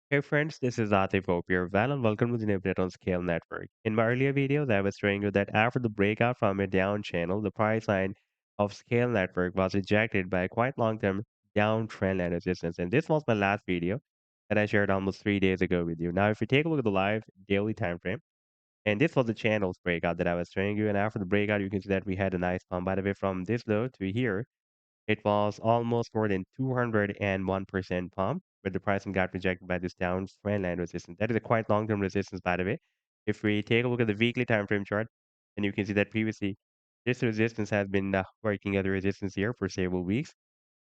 Hey friends, this is Atif Hope here. Well, and welcome to the new update on Scale Network. In my earlier videos, I was showing you that after the breakout from a down channel, the price line of Scale Network was rejected by a quite long-term downtrend line resistance. And this was my last video that I shared almost 3 days ago with you. Now, if you take a look at the live daily time frame, and this was the channel's breakout that I was showing you. And after the breakout, you can see that we had a nice pump. By the way, from this low to here, it was almost more than 201% pump, but the pricing got rejected by this down trend line resistance. That is a quite long-term resistance, by the way. If we take a look at the weekly time frame chart, and you can see that previously this resistance has been working at the resistance here for several weeks.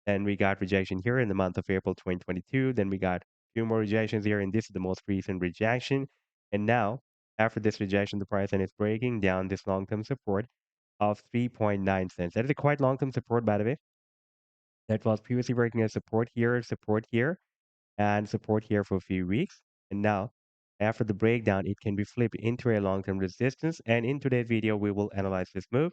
Then we got rejection here in the month of April 2022. Then we got two more rejections here, and this is the most recent rejection. And now, after this rejection, the price line is breaking down this long-term support of 3.9 cents. That is a quite long-term support, by the way, that was previously working as support here, and support here for a few weeks. And now, after the breakdown, it can be flipped into a long-term resistance. And in today's video, we will analyze this move.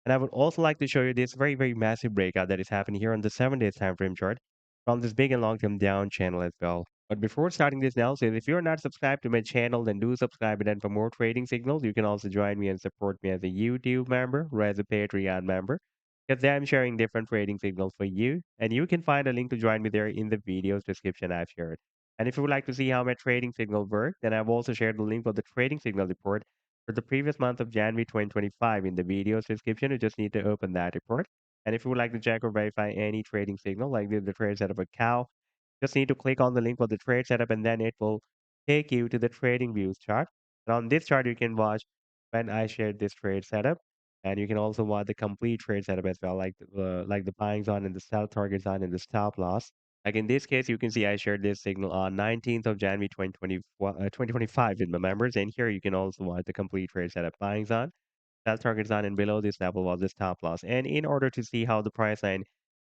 And I would also like to show you this very, very massive breakout that is happening here on the 7 days time frame chart from this big and long-term down channel as well. But before starting this analysis, if you're not subscribed to my channel, then do subscribe. And then for more trading signals, you can also join me and support me as a YouTube member or as a Patreon member, because I'm sharing different trading signals for you. And you can find a link to join me there in the video's description I've shared. And if you would like to see how my trading signal work, then I've also shared the link of the trading signal report for the previous month of January 2025 in the video's description. You just need to open that report. And if you would like to check or verify any trading signal, like the trade setup of a cow, just need to click on the link for the trade setup, and then it will take you to the trading views chart. And on this chart, you can watch when I shared this trade setup. And you can also watch the complete trade setup as well, like the buying zone and the sell target zone and the stop loss. Like in this case, you can see I shared this signal on 19th of January 2025 with my members. And here you can also watch the complete trade setup buying zone, sell target zone, and below this level was the stop loss. And in order to see how the price line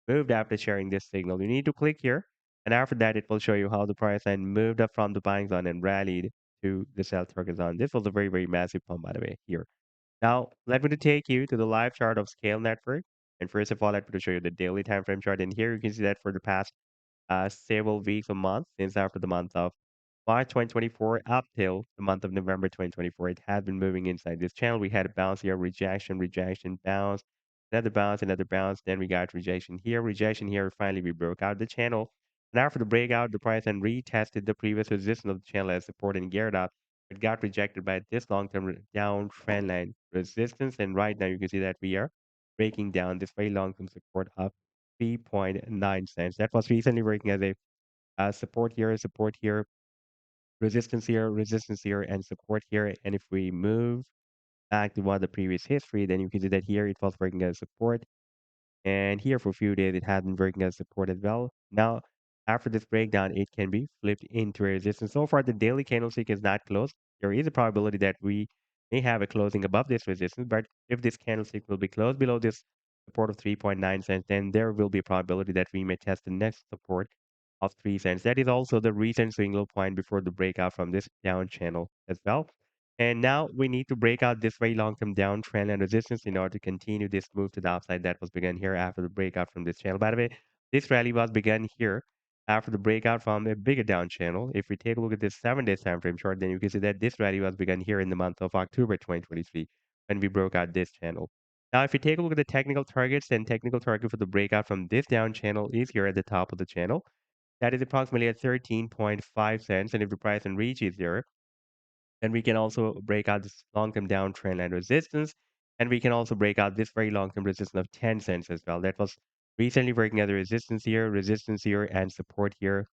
moved after sharing this signal, you need to click here. And after that, it will show you how the price line moved up from the buying zone and rallied to the sell target zone. This was a very, very massive pump, by the way, here. Now, let me to take you to the live chart of Scale Network. And first of all, let me to show you the daily time frame chart. And here you can see that for the past several weeks or months, since after the month of March 2024 up till the month of November 2024, it has been moving inside this channel. We had a bounce here, rejection, rejection, bounce, another bounce. Then we got rejection here. Finally, we broke out the channel. And after the breakout, the price then retested the previous resistance of the channel as support and geared up. It got rejected by this long-term down trend line resistance. And right now, you can see that we are breaking down this very long-term support of 3.9 cents. That was recently working as a support here, resistance here, and support here. And if we move back to one of the previous history, then you can see that here it was working as support. And here for a few days, it had been working as support as well. Now, after this breakdown, it can be flipped into a resistance. So far, the daily candlestick is not closed. There is a probability that we may have a closing above this resistance, but if this candlestick will be closed below this support of 3.9 cents, then there will be a probability that we may test the next support of 3 cents. That is also the recent swing low point before the breakout from this down channel as well. And now we need to break out this very long-term downtrend and resistance in order to continue this move to the upside that was begun here after the breakout from this channel. By the way, this rally was begun here after the breakout from a bigger down channel. If we take a look at this 7 days time frame chart, then you can see that this rally was begun here in the month of October 2023 when we broke out this channel. Now, if you take a look at the technical targets, then technical target for the breakout from this down channel is here at the top of the channel. That is approximately at 13.5 cents. And if the price and reaches there, and we can also break out this long-term downtrend line resistance. And we can also break out this very long-term resistance of 10 cents as well. That was recently working as a resistance here, and support here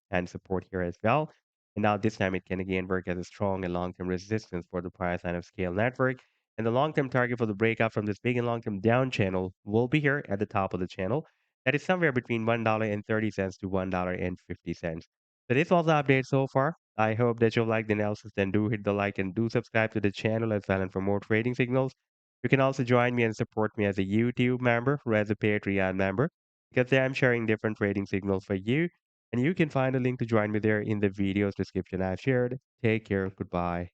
as well. And now this time it can again work as a strong and long-term resistance for the price line of Scale Network. And the long-term target for the breakout from this big and long-term down channel will be here at the top of the channel. That is somewhere between $1.30 to $1.50. So this was the update so far. I hope that you like the analysis. Then do hit the like and do subscribe to the channel as well. And for more trading signals, you can also join me and support me as a YouTube member or as a Patreon member, because there I'm sharing different trading signals for you. And you can find a link to join me there in the video's description I've shared. Take care. Goodbye.